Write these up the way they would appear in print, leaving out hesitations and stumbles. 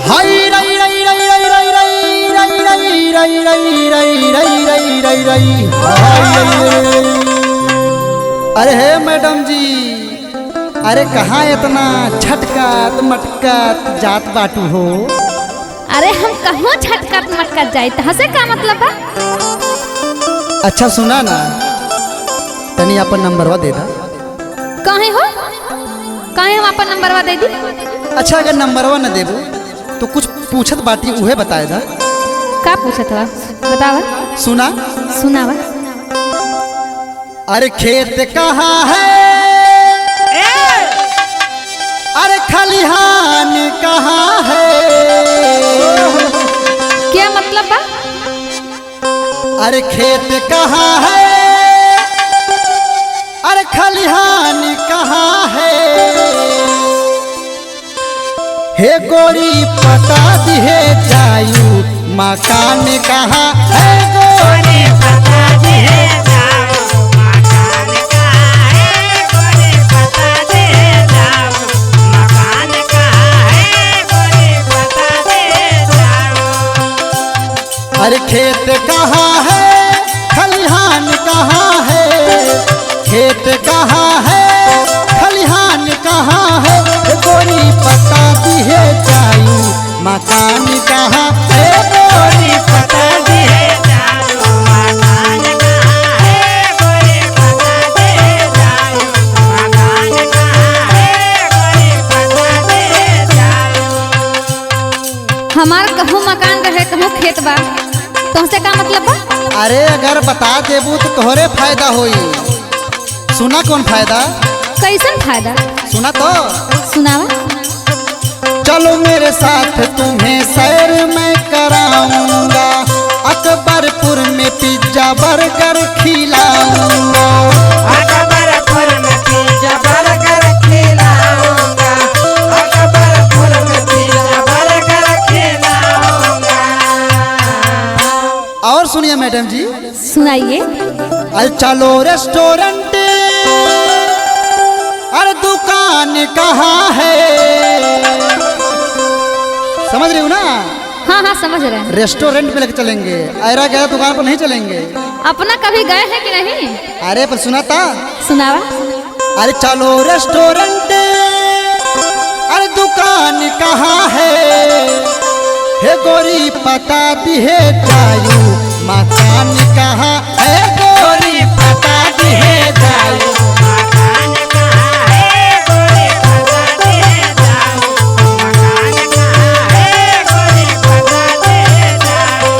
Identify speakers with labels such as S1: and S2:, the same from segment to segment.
S1: हाय रई रई रई रई रई रई रई रई रई रई रई रई रई रई रई। अरे हे मैडम जी, अरे कहाँ इतना छटकत मटकत जात बाटू हो?
S2: अरे हम कहाँ छटकत मटकत जाए हसे का मतलब बा?
S1: अच्छा सुना ना, तनी अपन नंबरवा दे दा।
S2: काहे हो? काहे हम अपन नंबरवा दे दी?
S1: अच्छा अगर नंबरवा न देबो तो कुछ पूछत बाटी उहे बताए दा।
S2: का पूछत बा बतावा।
S1: सुना
S2: सुनावा।
S1: अरे खेत कहाँ है, अरे खलिहान कहाँ है?
S2: क्या मतलब बा?
S1: अरे खेत कहाँ है, अरे खलिहान कहाँ है? हे गोरी पता दिहे जायू मकान कहाँ है? गोरी
S3: पता दिहे जाओ मकान कहाँ है? गोरी पता दिहे जाओ मकान कहाँ है? गोरी पता दिहे जाओ।
S1: अरे खेत कहाँ है, खलिहान कहाँ है? खेत कहाँ है, खलिहान कहाँ है? गोरी पता दिहे जायू मकान कहाँ है?
S3: गोरी पता दिहे जाओ मकान कहाँ है? गोरी पता दिहे जाओ मकान कहाँ है? गोरी पता दिहे जाओ।
S2: हमार कहूँ मकान रहे कहूँ खेत बा, तुमसे का मतलब बा?
S1: अरे अगर बता देबू तो तोहरे फायदा होई। सुना कौन फायदा?
S2: कैसन फायदा?
S1: सुना तो
S2: सुनावा।
S1: चलो मेरे साथ तुम्हें सैर मैं कराऊंगा, अकबरपुर में पिज्जा बर्गर खिलाऊंगा।
S3: अकबरपुर में पिज्जा बर्गर खिलाऊंगा, अकबरपुर में पिज्जा बर्गर खिलाऊंगा।
S1: और सुनिए मैडम जी,
S2: सुनाइए।
S1: अरे चलो रेस्टोरेंट, अरे दुकान कहाँ है? समझ रही हो ना?
S2: हाँ हाँ समझ रहे हैं।
S1: रेस्टोरेंट में लेके चलेंगे, ऐरा गैरा दुकान पर नहीं चलेंगे।
S2: अपना कभी गए हैं कि नहीं?
S1: अरे पर सुना था।
S2: सुनावा।
S1: अरे चलो रेस्टोरेंट, अरे दुकान कहाँ है? हे गोरी पता दिहे जायू मकान कहाँ है? गोरी पता दिहे जायू
S3: मकान कहाँ है? गोरी पता दिहे जाओ मकान कहाँ है? गोरी पता दिहे जाओ।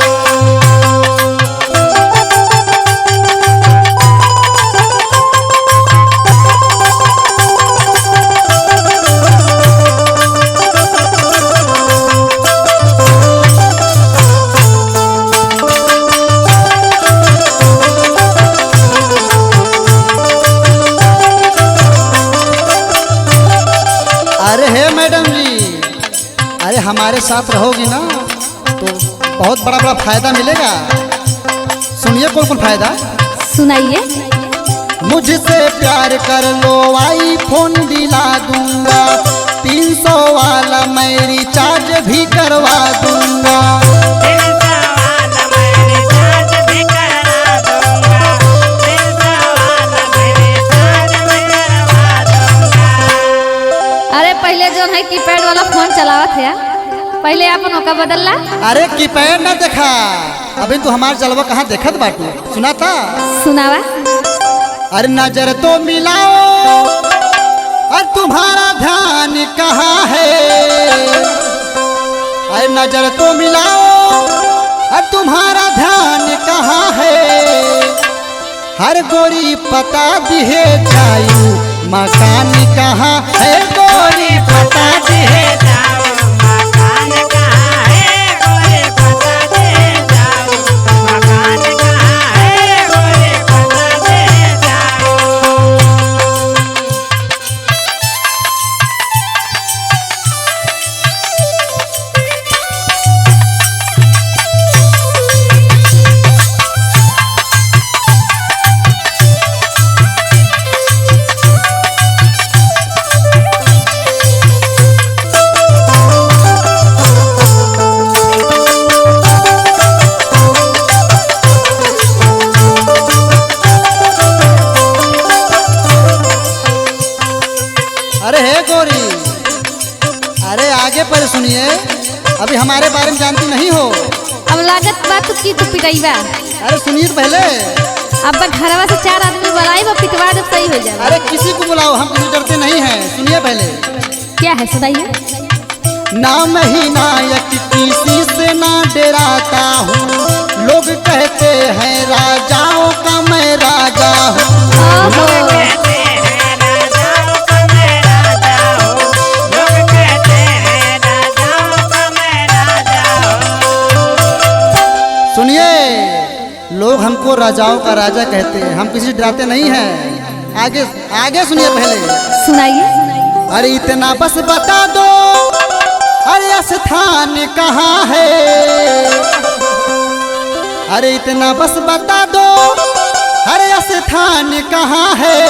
S1: अरे हे मैडम जी, अरे हमारे साथ रहोगी ना तो बहुत बड़ा बड़ा फायदा मिलेगा। सुनिए कौन कौन फायदा।
S2: सुनाइए।
S1: मुझसे प्यार कर लो आईफोन दिला दूंगा, 300 वाला मैं रिचार्ज भी करवा दूंगा।
S3: दिल सवाल मैं रिचार्ज भी करवा दूंगा, दिल सवाल मैं रिचार्ज भी करवा दूंगा।
S2: अरे पहले जो है कीपैड वाला फोन चलावत है, पहले अपन ओका बदलला।
S1: अरे कीपैड ना देखा, अभी तू हमार जलवा कहाँ देखत बाटू? सुना था।
S2: सुनावा।
S1: अरे नजर तो मिलाओ, और तुम्हारा ध्यान कहाँ है? अरे नजर तो मिलाओ, और तुम्हारा ध्यान कहाँ है? हर गोरी पता दिहे जायू मकान कहाँ है? गोरी पता दिहे
S3: जाओ मकान कहाँ है? गोरी पता दिहे जाओ मकान कहाँ है? गोरी पता दिहे जाओ।
S1: अरे आगे पर सुनिए, अभी हमारे बारे में जानती नहीं हो।
S2: अब लागत बात तो की तू पिटाईबा।
S1: अरे सुनिए तो पहले।
S2: अब घरवा से 4 आदमी बुलाई वो पिटवा दे सही हो जाए।
S1: अरे किसी को बुलाओ, हम किसी डरते नहीं हैं। सुनिए पहले।
S2: क्या है सुनाइए।
S1: नाम ही नायक किसी से ना डराता हूँ, लोग कहते हैं राजाओं का मैं राजा हूँ।
S2: ओहो,
S3: कहते हैं राजाओं का मैं राजा हूँ, लोग कहते हैं राजाओं का मैं राजा हूँ।
S1: सुनिए, लोग हमको राजाओं का राजा कहते हैं, हम किसी से डराते नहीं हैं। आगे आगे सुनिए पहले।
S2: सुनाइए।
S1: अरे इतना बस बता दो, अरे स्थान कहाँ है। अरे इतना बस बता दो, अरे स्थान कहाँ है।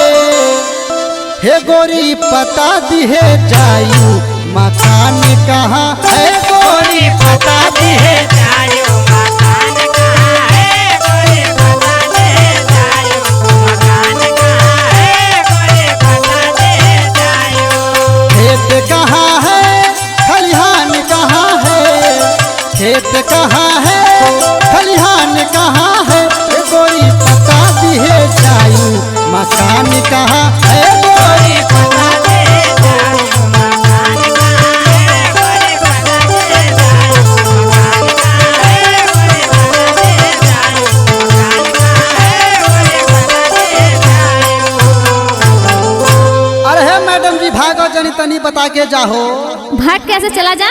S1: हे गोरी पता दी है जायू मकान कहाँ है। गोरी पता दी है
S3: जायो मकान कहाँ है, गोरे पता दे जायो मकान कहाँ है, गोरे पता दे जायो।
S1: खेत कहाँ है, खलिहान कहाँ है। खेत कहाँ है, खलिहान कहाँ है। हे गोरी पता दी है जायू मकान कहाँ है। गोरी
S3: पता दे जायो मकान कहाँ है, गोरे पता दे जायो मकान कहाँ है, गोरे पता दे जायो मकान कहाँ है, गोरे पता दे जायो।
S1: अरे हे मैडम जी भागो जनी तनी बता के जाहो।
S2: भाग कैसे चला जा।